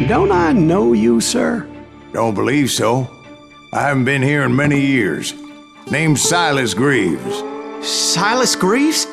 don't I know you, sir? Don't believe so. I haven't been here in many years. Name's Silas Greaves. Silas Greaves?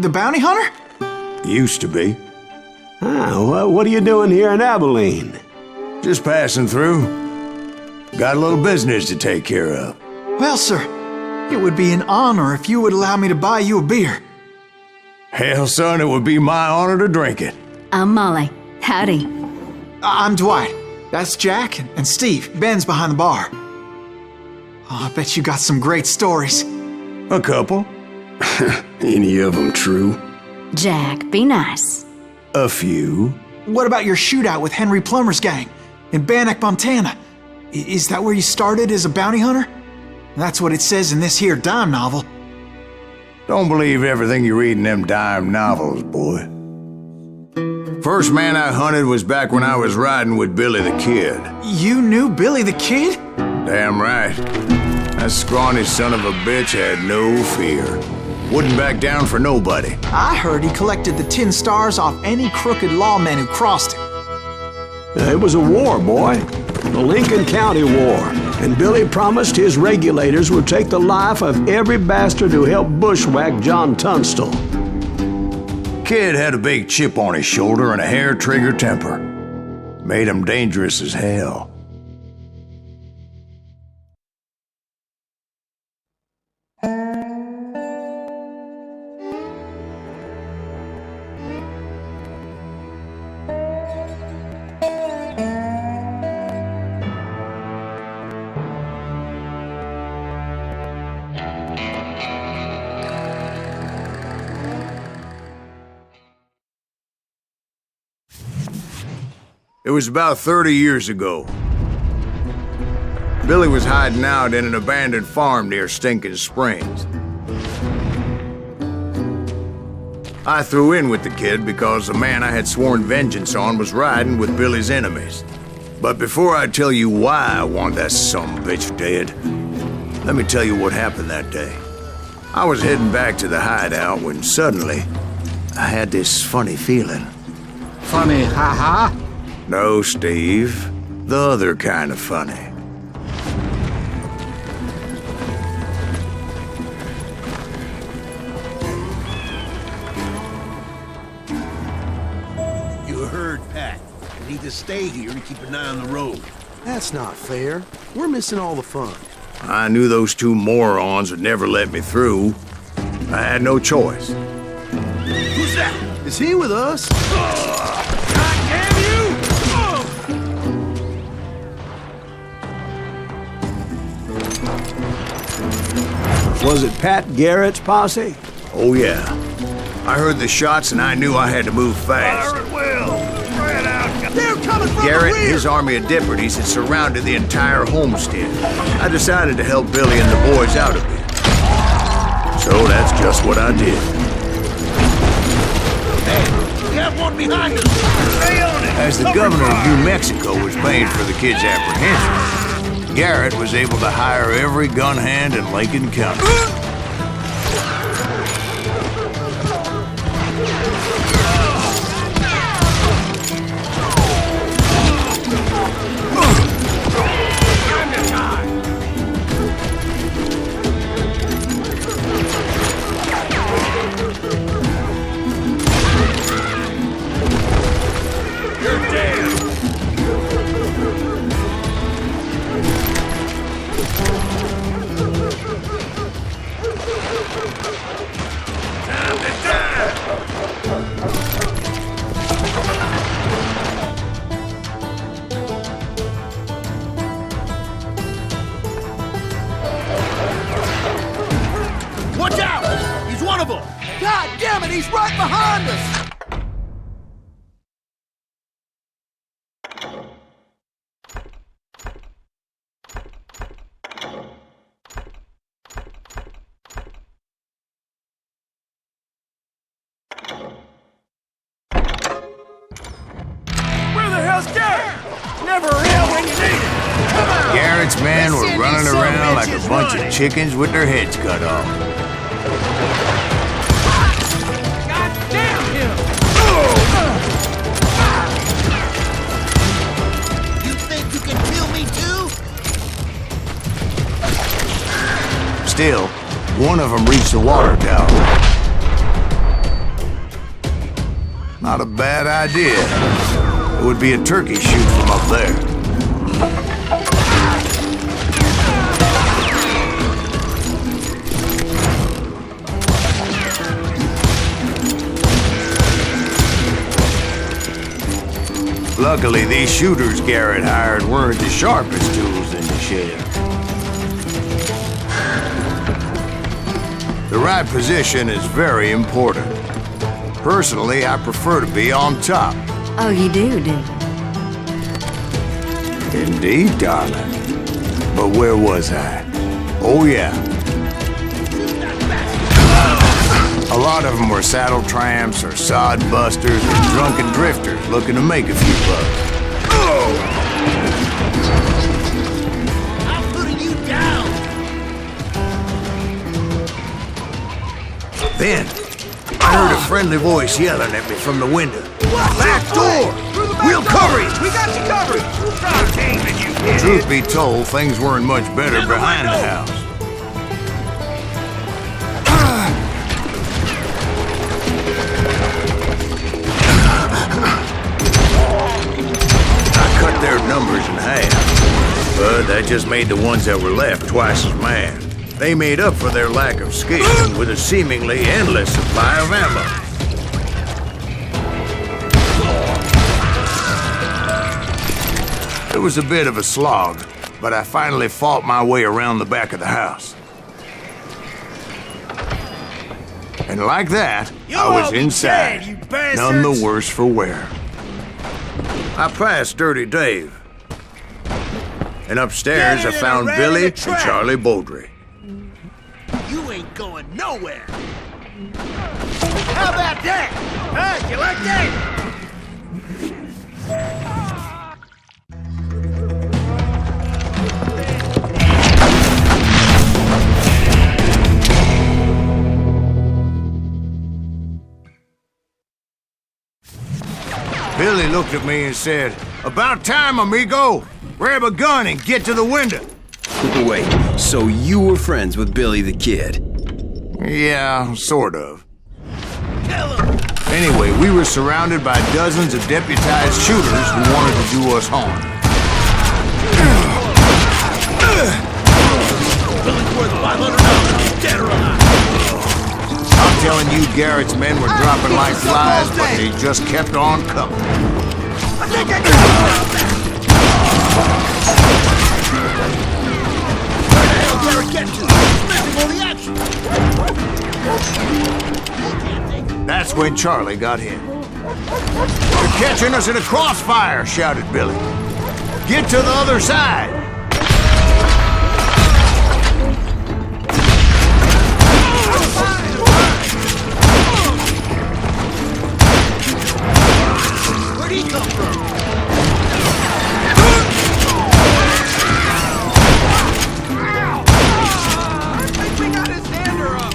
The bounty hunter? Used to be. Well, what are you doing here in Abilene? Just passing through. Got a little business to take care of. Well, sir, it would be an honor if you would allow me to buy you a beer. Hell, son, it would be my honor to drink it. I'm Molly. Howdy. I'm Dwight. That's Jack and Steve. Ben's behind the bar. Oh, I bet you got some great stories. A couple. Any of them true? Jack, be nice. A few. What about your shootout with Henry Plummer's gang in Bannock, Montana? Is that where you started as a bounty hunter? That's what it says in this here dime novel. Don't believe everything you read in them dime novels, boy. First man I hunted was back when I was riding with Billy the Kid. You knew Billy the Kid? Damn right. That scrawny son of a bitch had no fear. Wouldn't back down for nobody. I heard he collected the 10 stars off any crooked lawman who crossed him. It was a war, boy. The Lincoln County War. And Billy promised his regulators would take the life of every bastard who helped bushwhack John Tunstall. Kid had a big chip on his shoulder and a hair-trigger temper. Made him dangerous as hell. It was about 30 years ago. Billy was hiding out in an abandoned farm near Stinking Springs. I threw in with the kid because the man I had sworn vengeance on was riding with Billy's enemies. But before I tell you why I want that sumbitch dead, let me tell you what happened that day. I was heading back to the hideout when suddenly I had this funny feeling. Funny, ha-ha? No, Steve. The other kind of funny. You heard Pat. You need to stay here and keep an eye on the road. That's not fair. We're missing all the fun. I knew those two morons would never let me through. I had no choice. Who's that? Is he with us? God damn you! Was it Pat Garrett's posse? Oh, yeah. I heard the shots and I knew I had to move fast. Fire at will! Spread out! They're coming from Garrett the and rear! his army of deputies had surrounded the entire homestead. I decided to help Billy and the boys out a bit. So that's just what I did. Hey, we have one behind us! Stay on it! As the governor of New Mexico was paying for the kid's apprehension, Garrett was able to hire every gun hand in Lincoln County. You're dead! Time to die! Watch out! He's one of them! God damn it, he's right behind us! Where the hell's Garrett? Never around when you need him! Come on! Garrett's men were Let's running send these around like a sumbitches bunch running. of chickens with their heads cut off. God damn him! still, one of them reached the water tower. Not a bad idea. It would be a turkey shoot from up there. Luckily, these shooters Garrett hired weren't the sharpest tools in the shed. The right position is very important. Personally, I prefer to be on top. Oh, you do, do you? Indeed, darling. But where was I? Oh, yeah. A lot of them were saddle tramps or sod busters or drunken drifters looking to make a few bucks. I'm putting you down. Then, I heard a friendly voice yelling at me from the window. Back door! We'll cover you! We got you covered. Truth be told, things weren't much better behind the house. I cut their numbers in half, but that just made the ones that were left twice as mad. They made up for their lack of skill with a seemingly endless supply of ammo. It was a bit of a slog, but I finally fought my way around the back of the house. And like that, I was inside, none the worse for wear. I passed Dirty Dave. And upstairs I found Billy and Charlie Beaudry. You ain't going nowhere. How about that? Huh? You like that? Billy looked at me and said, "About time, amigo. Grab a gun and get to the window." Wait, so you were friends with Billy the Kid? Yeah, sort of. Anyway, we were surrounded by dozens of deputized shooters who wanted to do us harm. Billy's worth $500. Dead or alive. I'm telling you, Garrett's men were dropping like flies, but they just kept on coming. I think I got it. Where the hell Garrett get to? Missing all the action. That's when Charlie got hit. "They're catching us in a crossfire," shouted Billy. "Get to the other side." Where'd he come from? I think we got his dander up.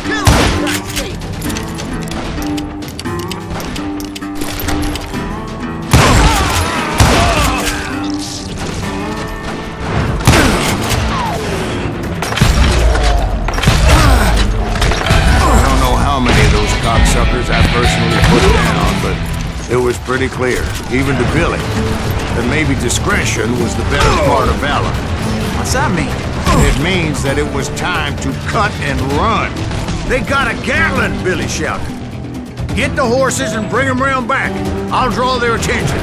Kill him, for Christ's sake. Cocksuckers I personally put down, but it was pretty clear, even to Billy, that maybe discretion was the better part of valor. What's that mean? It means that it was time to cut and run. "They got a Gatling," Billy shouted. "Get the horses and bring them round back. I'll draw their attention."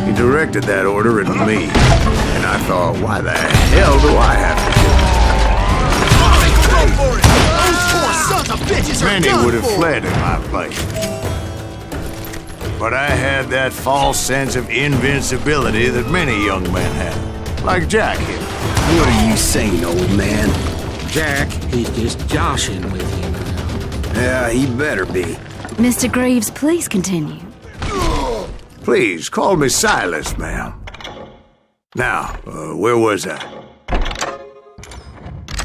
He directed that order at me, and I thought, why the hell do I have to do it? Go for it. Those four sons of bitches are Many done would have for. fled in my place. But I had that false sense of invincibility that many young men have, like Jack here. What are you saying, old man? Jack, he's just joshing with you now. Yeah, he better be. Mr. Greaves, please continue. Please, call me Silas, ma'am. Now, where was I?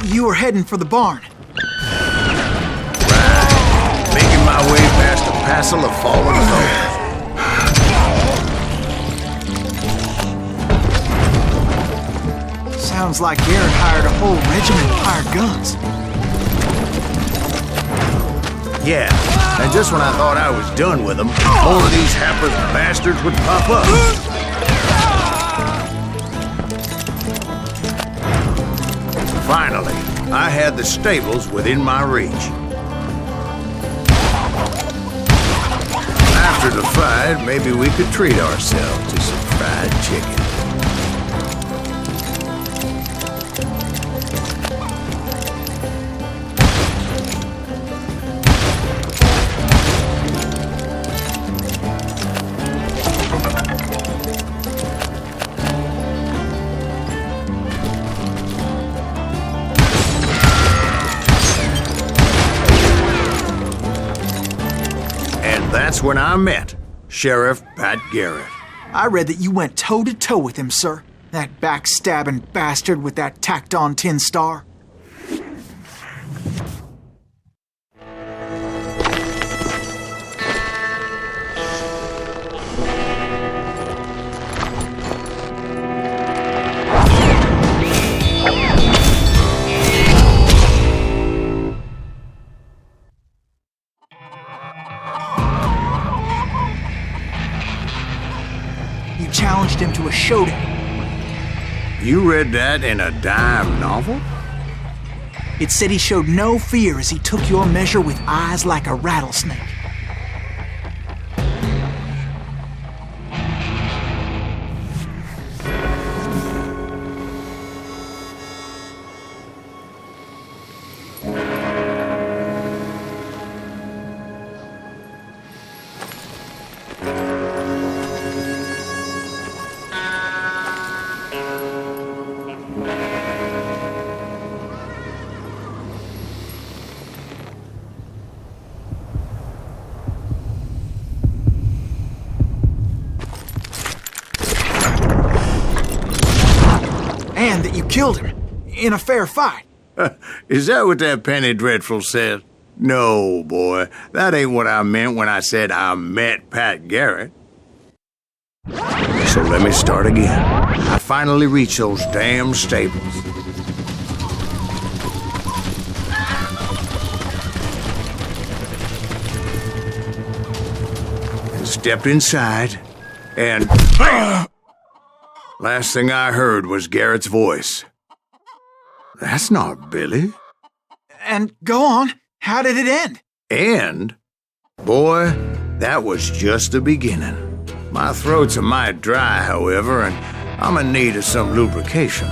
You were heading for the barn. Making my way past a passel of fallen logs. Sounds like Garrett hired a whole regiment of hired guns. Yeah, and just when I thought I was done with them, more of these hapless bastards would pop up. Finally, I had the stables within my reach. After the fight, maybe we could treat ourselves to some fried chicken. That's when I met Sheriff Pat Garrett. I read that you went toe-to-toe with him, sir. That backstabbing bastard with that tacked-on tin star. Challenged him to a showdown. You read that in a dime novel? It said he showed no fear as he took your measure with eyes like a rattlesnake. And that you killed him in a fair fight. Is that what that penny dreadful said? No, boy. That ain't what I meant when I said I met Pat Garrett. So let me start again. I finally reached those damn stables. Stepped inside, and last thing I heard was Garrett's voice. That's not Billy. And go on. How did it end? And, boy, that was just the beginning. My throat's a mite dry, however, and I'm in need of some lubrication.